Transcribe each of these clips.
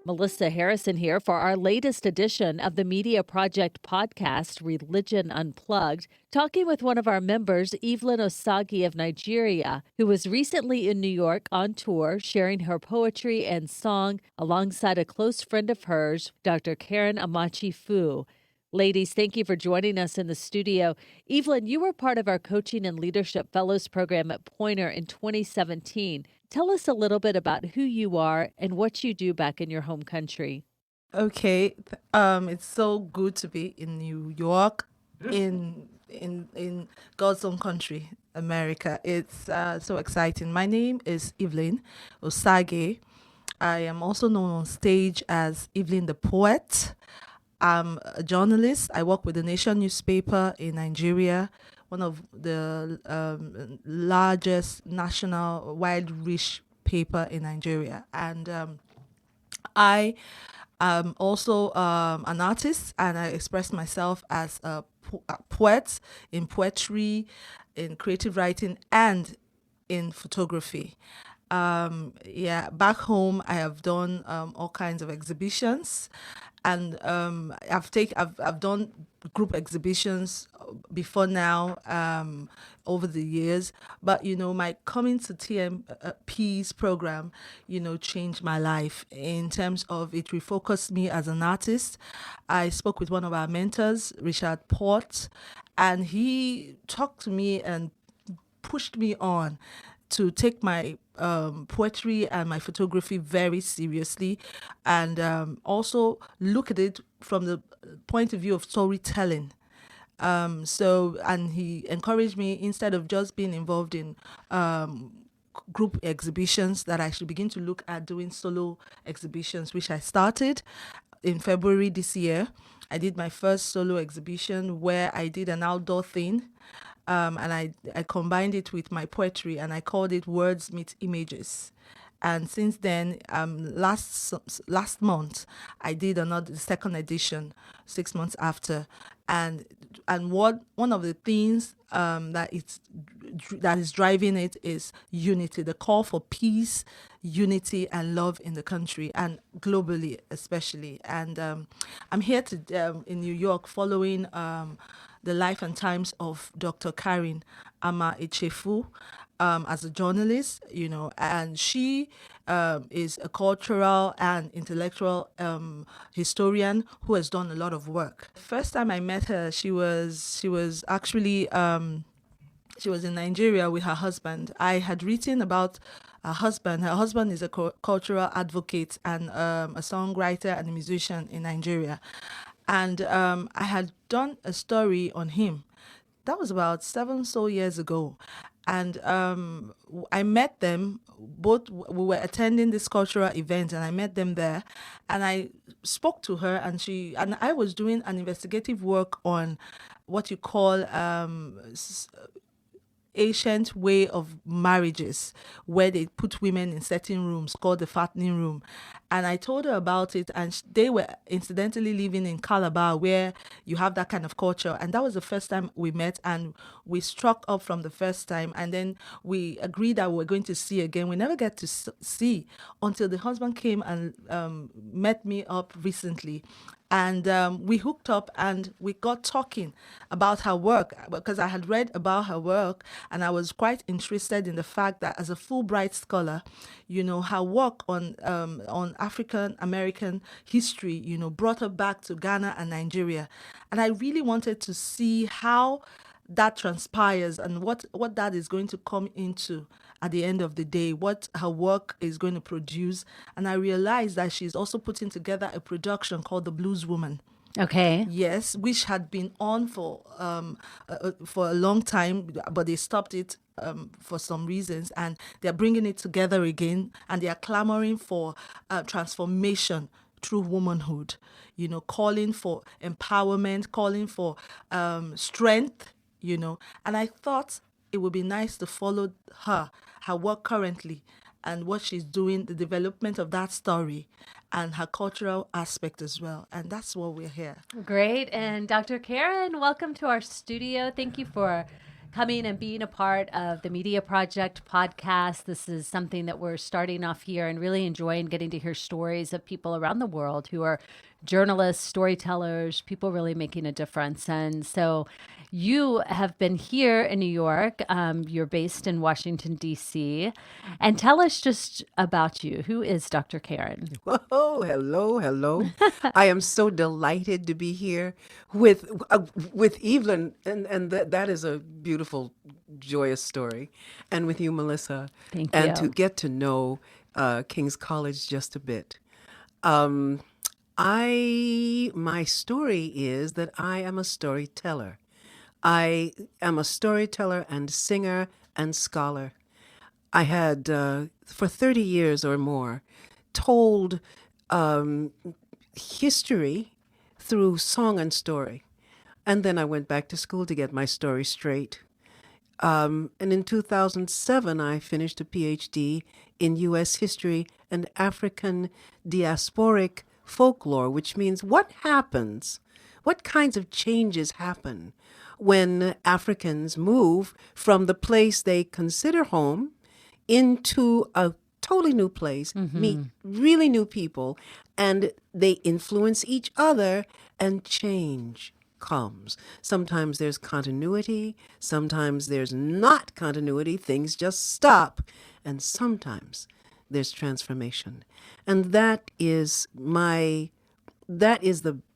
Melissa Harrison here for our latest edition of the Media Project podcast, Religion Unplugged, talking with one of our members, Evelyn Osagie of Nigeria, who was recently in New York on tour sharing her poetry and song alongside a close friend of hers, Dr. Karen Amachi-Fu. Ladies, thank you for joining us in the studio. Evelyn, you were part of our Coaching and Leadership Fellows program at Poynter in 2017. Tell us a little bit about who you are and what you do back in your home country. Okay, it's so good to be in New York, in God's own country, America. It's so exciting. My name is Evelyn Osage. I am also known on stage as Evelyn the Poet. I'm a journalist. I work with the Nation newspaper in Nigeria, one of the largest national wide reach paper in Nigeria, and I am also an artist, and I express myself as a poet in poetry, in creative writing, and in photography. Back home, I have done all kinds of exhibitions, and I've done group exhibitions before now, over the years. But my coming to TMP's program, changed my life in terms of it refocused me as an artist. I spoke with one of our mentors, Richard Port, and he talked to me and pushed me on to take my poetry and my photography very seriously, and also look at it from the point of view of storytelling. And he encouraged me, instead of just being involved in group exhibitions, that I should begin to look at doing solo exhibitions, which I started in February this year. I did my first solo exhibition where I did an outdoor thing. And I combined it with my poetry, and I called it Words Meet Images. And since then, last month, I did another second edition, 6 months after. And one of the things that is driving it is unity, the call for peace, unity, and love in the country and globally, especially. And I'm here in New York, following the life and times of Dr. Karen Amachi-Fu as a journalist, and she is a cultural and intellectual historian who has done a lot of work. First time I met her, she was actually she was in Nigeria with her husband. I had written about her husband. Her husband is a cultural advocate and a songwriter and a musician in Nigeria. And I had done a story on him. That was about 7 years ago. And I met them both. We were attending this cultural event, and I met them there. And I spoke to her, and I was doing an investigative work on what you call ancient way of marriages, where they put women in certain rooms called the fattening room. And I told her about it, and they were incidentally living in Calabar, where you have that kind of culture. And that was the first time we met, and we struck up from the first time, and then we agreed that we were going to see again. We never get to see until the husband came and met me up recently. And we hooked up, and we got talking about her work, because I had read about her work, and I was quite interested in the fact that, as a Fulbright scholar, her work on African American history, brought her back to Ghana and Nigeria. And I really wanted to see how that transpires and what that is going to come into at the end of the day, what her work is going to produce. And I realized that she's also putting together a production called The Blues Woman. Okay. Yes, which had been on for a long time, but they stopped it for some reasons, and they're bringing it together again, and they are clamoring for transformation through womanhood, calling for empowerment, calling for strength, and I thought it would be nice to follow her work currently, and what she's doing, the development of that story, and her cultural aspect as well. And that's why we're here. Great. And Dr. Karen, welcome to our studio. Thank you for coming and being a part of the Media Project podcast. This is something that we're starting off here and really enjoying getting to hear stories of people around the world who are journalists, storytellers, people really making a difference. And so you have been here in New York. You're based in Washington, D.C. And tell us just about you. Who is Dr. Karen? Oh, hello. I am so delighted to be here with Evelyn, and that is a beautiful, joyous story, and with you, Melissa. Thank and you. to get to know King's College just a bit. My story is that I am a storyteller. I am a storyteller and singer and scholar. I had, for 30 years or more, told history through song and story. And then I went back to school to get my story straight. And in 2007, I finished a PhD in U.S. history and African diasporic folklore, which means what kinds of changes happen when Africans move from the place they consider home into a totally new place, meet really new people, and they influence each other, and change comes. Sometimes there's continuity, sometimes there's not continuity, things just stop, and sometimes there's transformation. And that is the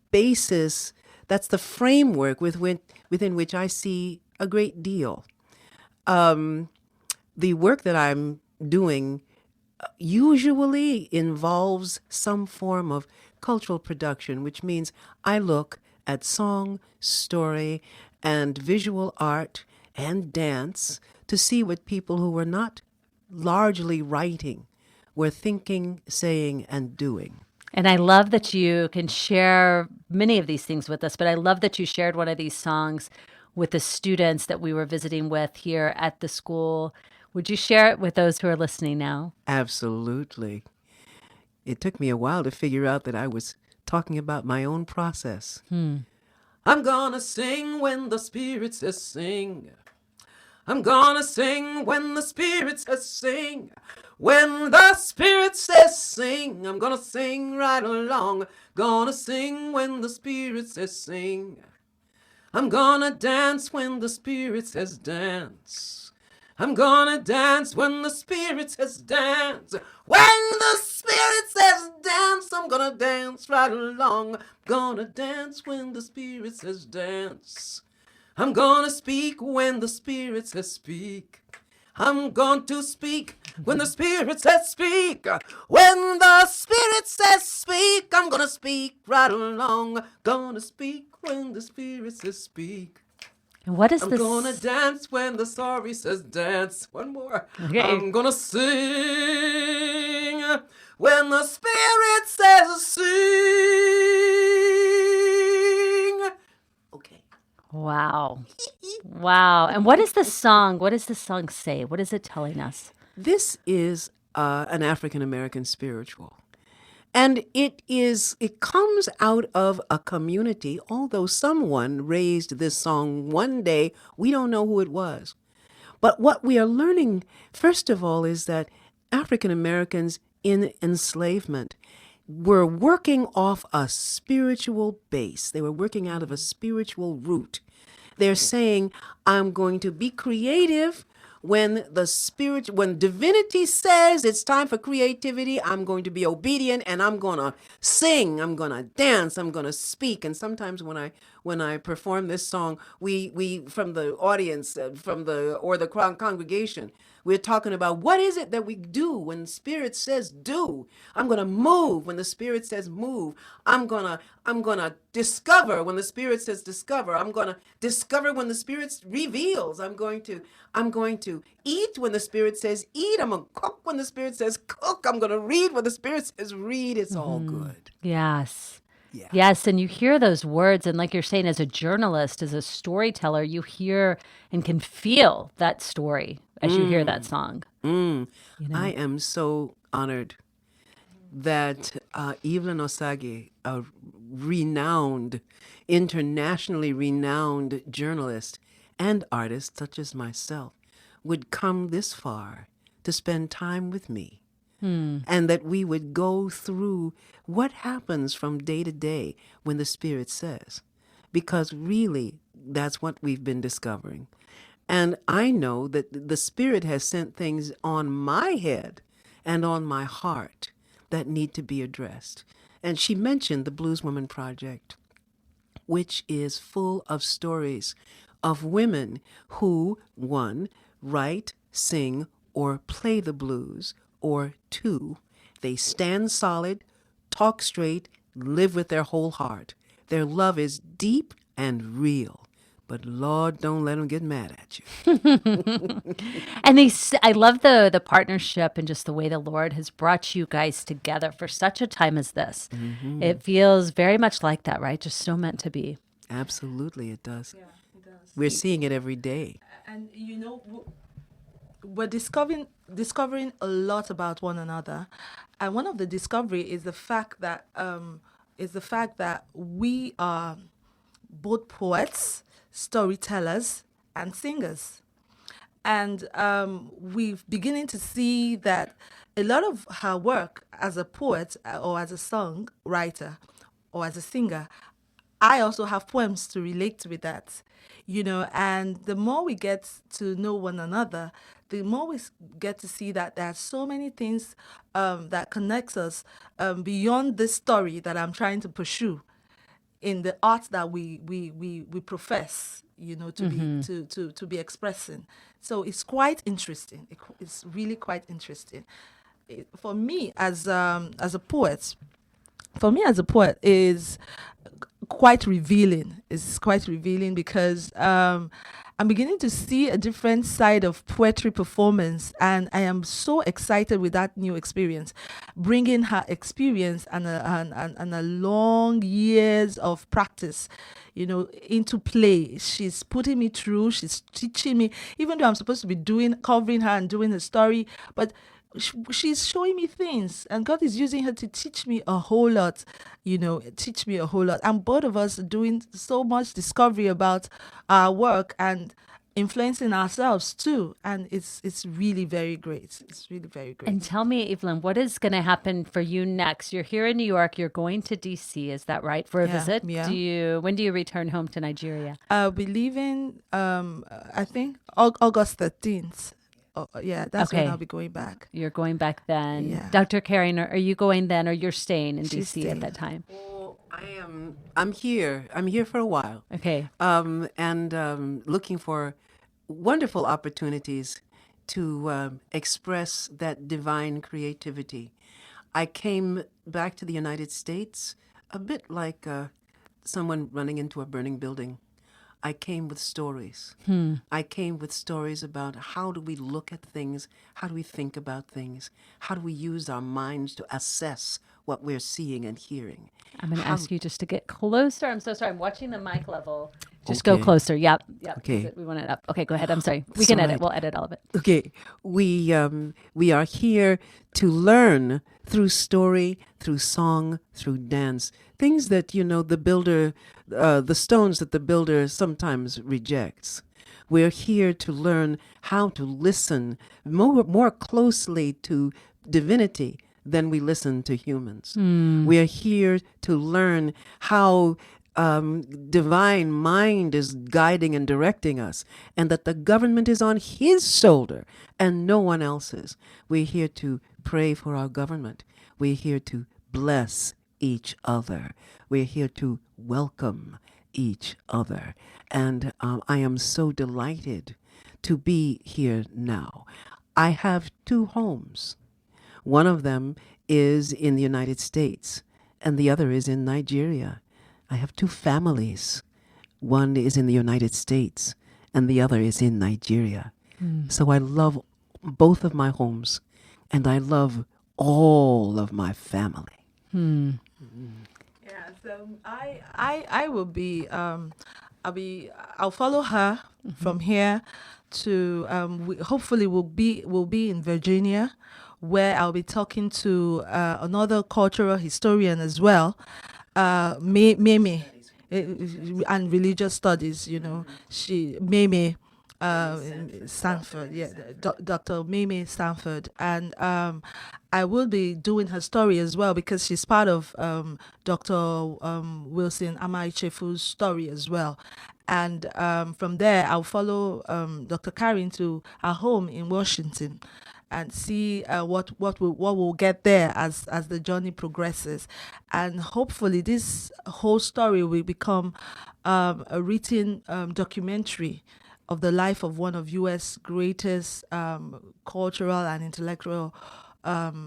basis, that's the framework within which I see a great deal. The work that I'm doing usually involves some form of cultural production, which means I look at song, story, and visual art and dance to see what people who were not largely writing were thinking, saying, and doing. And I love that you can share many of these things with us, but I love that you shared one of these songs with the students that we were visiting with here at the school. Would you share it with those who are listening now? Absolutely. It took me a while to figure out that I was talking about my own process. I'm gonna sing when the Spirit says sing. I'm gonna sing when the Spirit says sing. When the Spirit says sing, I'm gonna sing right along. Gonna sing when the Spirit says sing. I'm gonna dance when the Spirit says dance. I'm gonna dance when the Spirit says dance. When the Spirit says dance, I'm gonna dance right along. Gonna dance when the Spirit says dance. I'm gonna speak when the Spirit says speak. I'm going to speak when the Spirit says speak. When the Spirit says speak, I'm gonna speak right along. Gonna speak when the Spirit says speak. And what is I'm this? gonna dance when the story says dance. One more. Okay. I'm gonna sing when the Spirit says sing. Okay. Wow. Wow. And what is the song? What does the song say? What is it telling us? This is an African American spiritual. And it comes out of a community, although someone raised this song one day, we don't know who it was. But what we are learning, first of all, is that African Americans in enslavement were working off a spiritual base. They were working out of a spiritual root. They're saying, I'm going to be creative. When divinity says it's time for creativity, I'm going to be obedient and I'm going to sing, I'm going to dance, I'm going to speak. And sometimes when I perform this song, we from the audience, or the congregation, we're talking about what is it that we do when the Spirit says do. I'm going to move when the Spirit says move. I'm going to discover when the Spirit says discover. I'm going to discover when the Spirit reveals. I'm going to eat when the Spirit says eat. I'm going to cook when the Spirit says cook. I'm going to read when the Spirit says read. It's all good. Yes. Yeah. Yes. And you hear those words. And like you're saying, as a journalist, as a storyteller, you hear and can feel that story as you hear that song. You know? I am so honored that Evelyn Osage, a internationally renowned journalist and artists such as myself would come this far to spend time with me, and that we would go through what happens from day to day when the Spirit says, because really that's what we've been discovering. And I know that the Spirit has sent things on my head and on my heart that need to be addressed. And she mentioned the Blues Woman Project, which is full of stories of women who, one, write, sing, or play the blues, or two, they stand solid, talk straight, live with their whole heart. Their love is deep and real. But Lord, don't let them get mad at you. And I love the partnership and just the way the Lord has brought you guys together for such a time as this. It feels very much like that, right? Just so meant to be. Absolutely, it does. Yeah, it does. We're seeing it every day. And we're discovering a lot about one another, and one of the discovery is the fact that we are both poets, storytellers, and singers. And we're beginning to see that a lot of her work as a poet or as a songwriter or as a singer, I also have poems to relate with that, and the more we get to know one another, the more we get to see that there are so many things that connects us beyond this story that I'm trying to pursue in the art that we profess, to be expressing. So it's quite interesting. It's really quite interesting. For me as a poet, is quite revealing. It's quite revealing because I'm beginning to see a different side of poetry performance, and I am so excited with that new experience, bringing her experience and a long years of practice, into play. She's putting me through. She's teaching me, even though I'm supposed to be covering her and doing the story, but she's showing me things, and God is using her to teach me a whole lot, and both of us are doing so much discovery about our work and influencing ourselves too, and it's really very great. It's really very great. And tell me, Evelyn, what is going to happen for you next? You're here in New York. You're going to DC. Is that right, for a visit? Yeah. When do you return home to Nigeria? I'll be leaving I think August 13th. That's when I'll be going back. You're going back then. Yeah. Dr. Karen, are you going then, or you're staying in She's DC staying. at that time? Oh, I'm here. I'm here for a while. Okay. And looking for wonderful opportunities to express that divine creativity. I came back to the United States a bit like someone running into a burning building. I came with stories. I came with stories about how do we look at things, how do we think about things, how do we use our minds to assess what we're seeing and hearing. I'm going to ask you just to get closer. I'm so sorry. I'm watching the mic level. Just go closer. Yep. Okay. We want it up. Okay, go ahead. I'm sorry. We can edit. Right. We'll edit all of it. Okay, we are here to learn through story, through song, through dance, things that the builder, the stones that the builder sometimes rejects. We're here to learn how to listen more closely to divinity than we listen to humans. We are here to learn how divine mind is guiding and directing us, and that the government is on his shoulder and no one else's. We're here to pray for our government. We're here to bless each other. We're here to welcome each other. And I am so delighted to be here now. I have two homes. One of them is in the United States, and the other is in Nigeria. I have two families. One is in the United States, and the other is in Nigeria. So I love both of my homes, and I love all of my family. Yeah, so I will be I'll follow her from here to hopefully we'll be in Virginia, where I'll be talking to another cultural historian as well, Mimi. and religious studies. She Meme. Sanford, yeah, Dr. Mimi Sanford, and I will be doing her story as well because she's part of Dr. Wilson Amaichefu's story as well. And from there, I'll follow Dr. Karen to her home in Washington and see what we'll get there as the journey progresses, and hopefully this whole story will become a written documentary of the life of one of U.S. greatest cultural and intellectual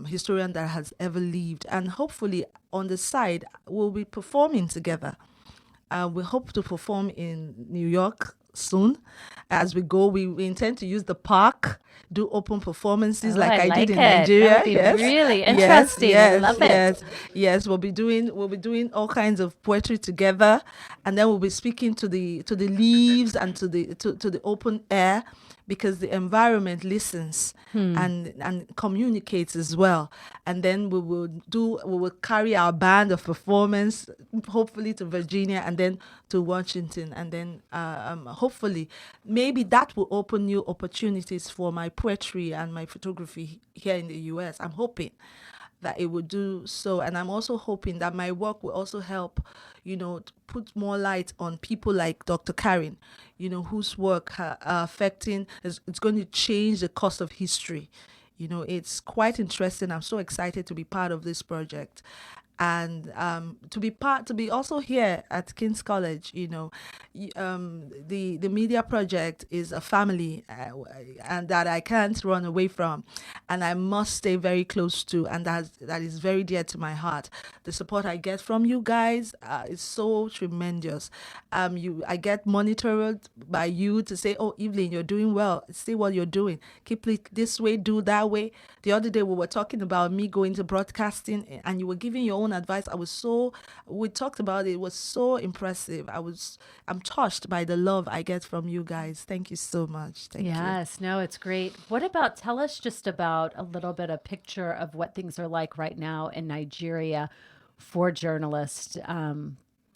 historian that has ever lived. And hopefully on the side, we'll be performing together. We hope to perform in New York soon. As we go, we intend to use the park, do open performances like I did in Nigeria. That would be really interesting. I love it. Yes. We'll be doing all kinds of poetry together, and then we'll be speaking to the leaves and to the open air, because the environment listens and communicates as well. And then we will carry our band of performance, hopefully to Virginia and then to Washington, and then hopefully maybe that will open new opportunities for my poetry and my photography here in the US. I'm hoping that it would do so, and I'm also hoping that my work will also help, to put more light on people like Dr. Karen, whose work it's going to change the course of history. It's quite interesting. I'm so excited to be part of this project, and to be also here at King's College. The media project is a family, and that I can't run away from, and I must stay very close to, and that is very dear to my heart. The support I get from you guys is so tremendous. I get monitored by you to say, "Oh, Evelyn, you're doing well. See what you're doing. Keep it this way, do that way." The other day we were talking about me going to broadcasting, and you were giving your own advice. We talked about it. It was so impressive. I'm touched by the love I get from you guys. Thank you so much. Thank you. Yes, no, it's great. Tell us just about a little bit of picture of what things are like right now in Nigeria for journalists,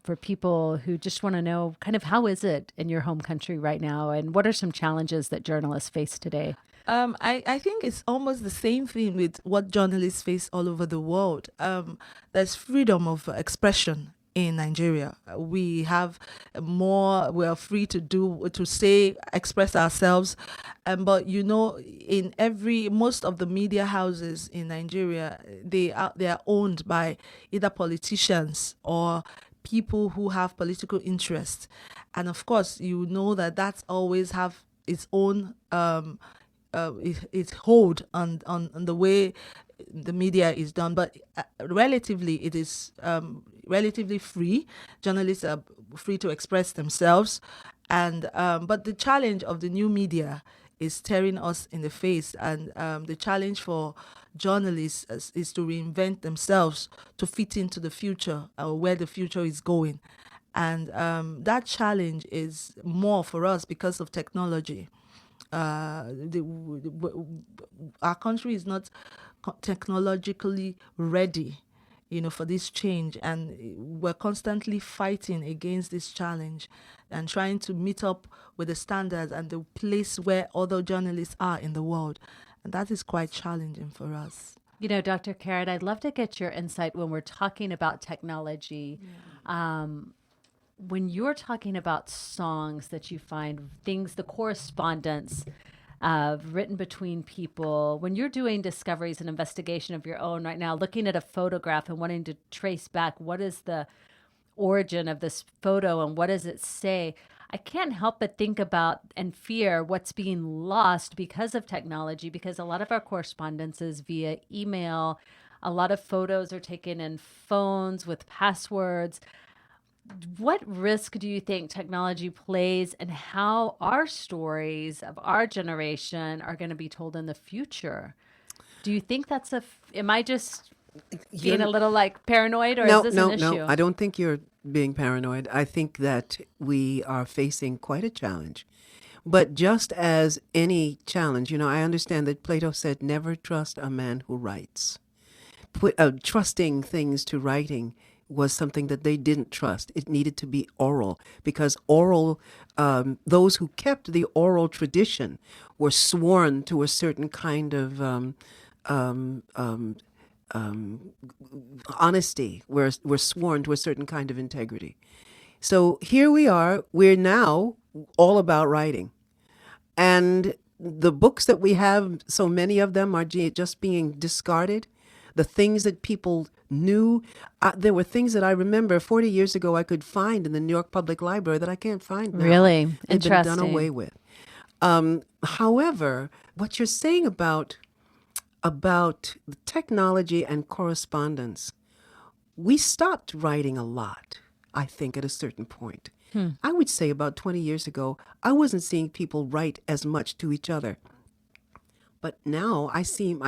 for people who just want to know kind of how is it in your home country right now, and what are some challenges that journalists face today? I think it's almost the same thing with what journalists face all over the world. There's freedom of expression in Nigeria. We are free to express ourselves. But in most of the media houses in Nigeria, they are owned by either politicians or people who have political interest. And of course, that's always have its own its hold on the way the media is done, but relatively it is relatively free. Journalists are free to express themselves, and but the challenge of the new media is staring us in the face, and the challenge for journalists is to reinvent themselves to fit into the future, where the future is going, and that challenge is more for us because of technology. Our country is not technologically ready, for this change, and we're constantly fighting against this challenge and trying to meet up with the standards and the place where other journalists are in the world, and that is quite challenging for us. Dr. Karen, I'd love to get your insight when we're talking about technology. Yeah. When you're talking about songs that you find, the correspondence written between people, when you're doing discoveries and investigation of your own right now, looking at a photograph and wanting to trace back what is the origin of this photo and what does it say, I can't help but think about and fear what's being lost because of technology, because a lot of our correspondence is via email. A lot of photos are taken in phones with passwords. What risk do you think technology plays, and how our stories of our generation are going to be told in the future? Do you think am I just being a little paranoid, or is this an issue? No, I don't think you're being paranoid. I think that we are facing quite a challenge. But just as any challenge, I understand that Plato said, never trust a man who writes. Trusting things to writing was something that they didn't trust. It needed to be oral, because oral, those who kept the oral tradition were sworn to a certain kind of um, um, honesty, were sworn to a certain kind of integrity. So here we are. We're now all about writing. And the books that we have, so many of them are just being discarded. The things that people knew, there were things that I remember 40 years ago I could find in the New York Public Library that I can't find now. Really? They've been done Interesting. away with. However, what you're saying about technology and correspondence, we stopped writing a lot, I think, at a certain point. I would say about 20 years ago, I wasn't seeing people write as much to each other. But now I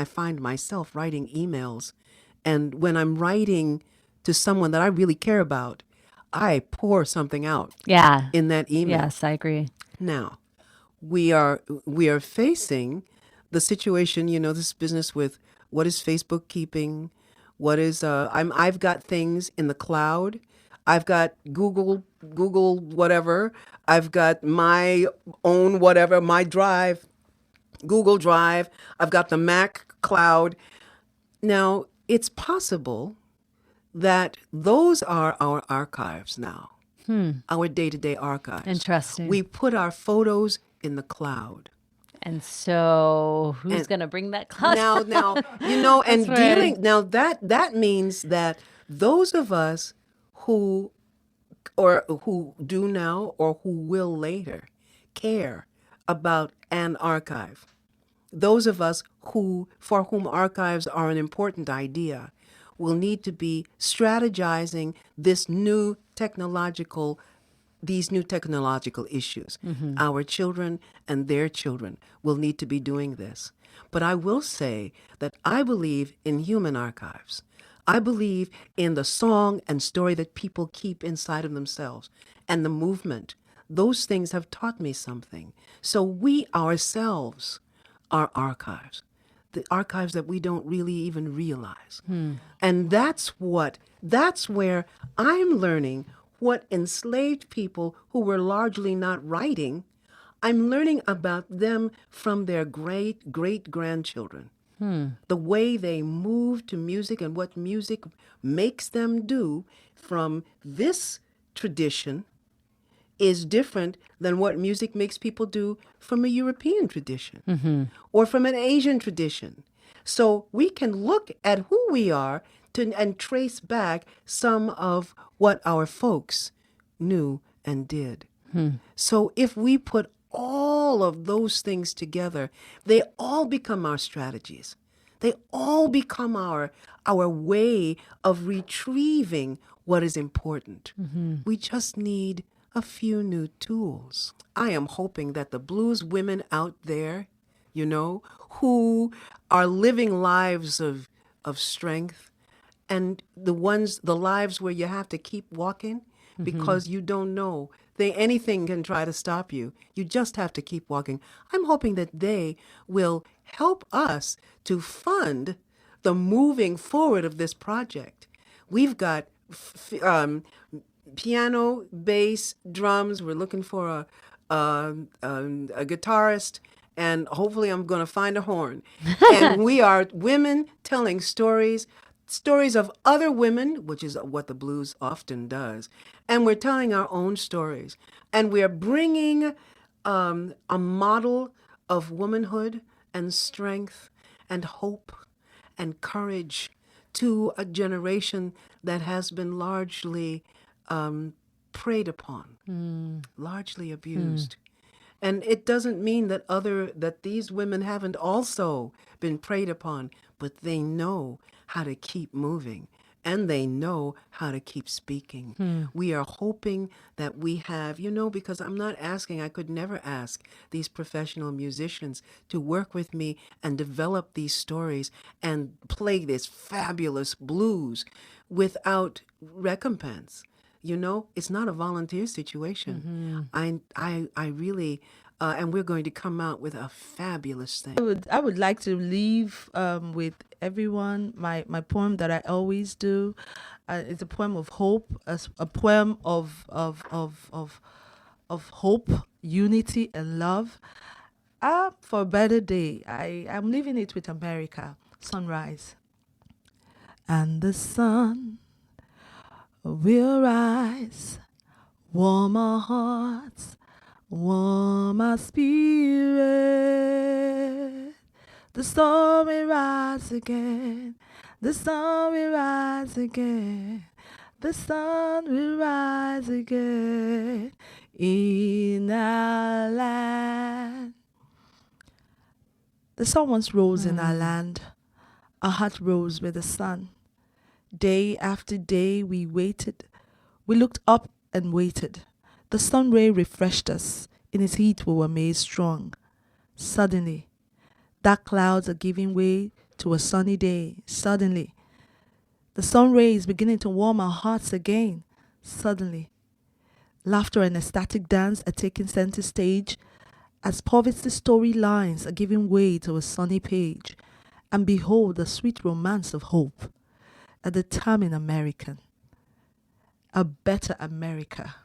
find myself writing emails. And when I'm writing to someone that I really care about, I pour something out Yeah. in that email. Yes, I agree. Now, we are facing the situation, this business with what is Facebook keeping, what is I've got things in the cloud. I've got Google whatever. I've got my own whatever, my drive, Google Drive. I've got the Mac cloud. Now, it's possible that those are our archives now, our day-to-day archives. Interesting. We put our photos in the cloud. And so who's going to bring that cloud? Now, and right. dealing, now that means that those of us who do now or who will later care about an archive, those of us for whom archives are an important idea, will need to be strategizing these new technological issues. Our children and their children will need to be doing this. But I will say that I believe in human archives. I believe in the song and story that people keep inside of themselves and the movement. Those things have taught me something. So we ourselves are archives, the archives that we don't really even realize. And that's where I'm learning what enslaved people who were largely not writing, I'm learning about them from their great-grandchildren. The way they move to music and what music makes them do from this tradition is different than what music makes people do from a European tradition or from an Asian tradition. So we can look at who we are and trace back some of what our folks knew and did. So if we put all of those things together, they all become our strategies. They all become our way of retrieving what is important. We just need a few new tools. I am hoping that the blues women out there, who are living lives of strength, and the lives where you have to keep walking because you don't know. Anything can try to stop you. You just have to keep walking. I'm hoping that they will help us to fund the moving forward of this project. We've got piano, bass, drums. We're looking for a guitarist, and hopefully I'm going to find a horn. And we are women telling stories of other women, which is what the blues often does. And we're telling our own stories. And we're bringing a model of womanhood and strength and hope and courage to a generation that has been largely preyed upon, largely abused. And it doesn't mean that these women haven't also been preyed upon, but they know how to keep moving and they know how to keep speaking. We are hoping that we have, because I could never ask these professional musicians to work with me and develop these stories and play this fabulous blues without recompense. It's not a volunteer situation. I really, and we're going to come out with a fabulous thing. I would like to leave with everyone my poem that I always do. It's a poem of hope, a poem of hope, unity, and love. For a better day, I'm leaving it with America. Sunrise. And the sun will rise, warm our hearts, warm our spirit. The storm will rise again, the sun will rise again, the sun will rise again in our land. The sun once rose in our land. Our heart rose with the sun. Day after day we waited. We looked up and waited. The sun ray refreshed us. In its heat we were made strong. Suddenly, dark clouds are giving way to a sunny day. Suddenly, the sun ray is beginning to warm our hearts again. Suddenly, laughter and ecstatic dance are taking center stage as poverty storylines are giving way to a sunny page. And behold the sweet romance of hope, a determined American, a better America,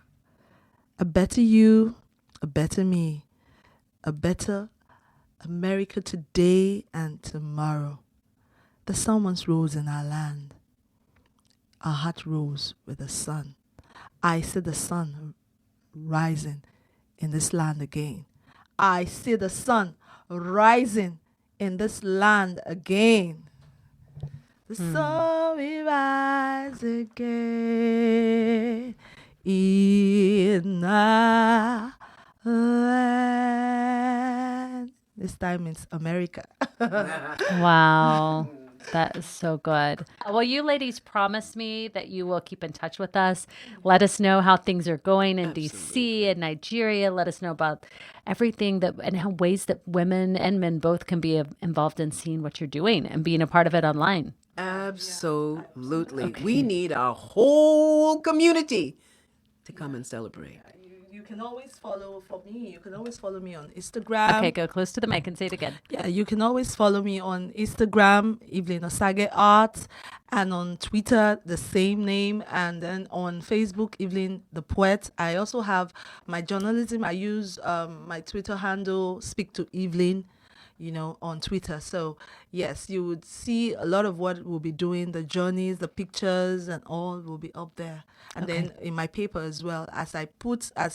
a better you, a better me, a better America today and tomorrow. The sun once rose in our land. Our heart rose with the sun. I see the sun rising in this land again. I see the sun rising in this land again. The sun will rise again in our land. This time it's America. Wow. That is so good. Well, you ladies promised me that you will keep in touch with us. Let us know how things are going in DC and Nigeria. Let us know about everything that and how ways that women and men both can be involved in seeing what you're doing and being a part of it online. Absolutely. Okay. We need a whole community to come and celebrate. You can always follow me. You can always follow me on Instagram. Okay, go close to the mic and say it again. Yeah, you can always follow me on Instagram, Evelyn Osage Art, and on Twitter, the same name, and then on Facebook, Evelyn the Poet. I also have my journalism. I use my Twitter handle, Speak to Evelyn, on Twitter. So yes, you would see a lot of what we'll be doing, the journeys, the pictures, and all will be up there. And then in my paper as well, as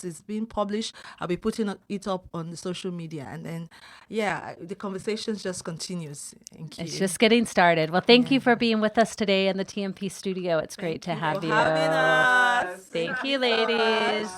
it's being published, I'll be putting it up on the social media. And then, the conversations just continues. Thank you. It's just getting started. Well, thank you for being with us today in the TMP studio. It's great to have you. Having us. Thank you, ladies.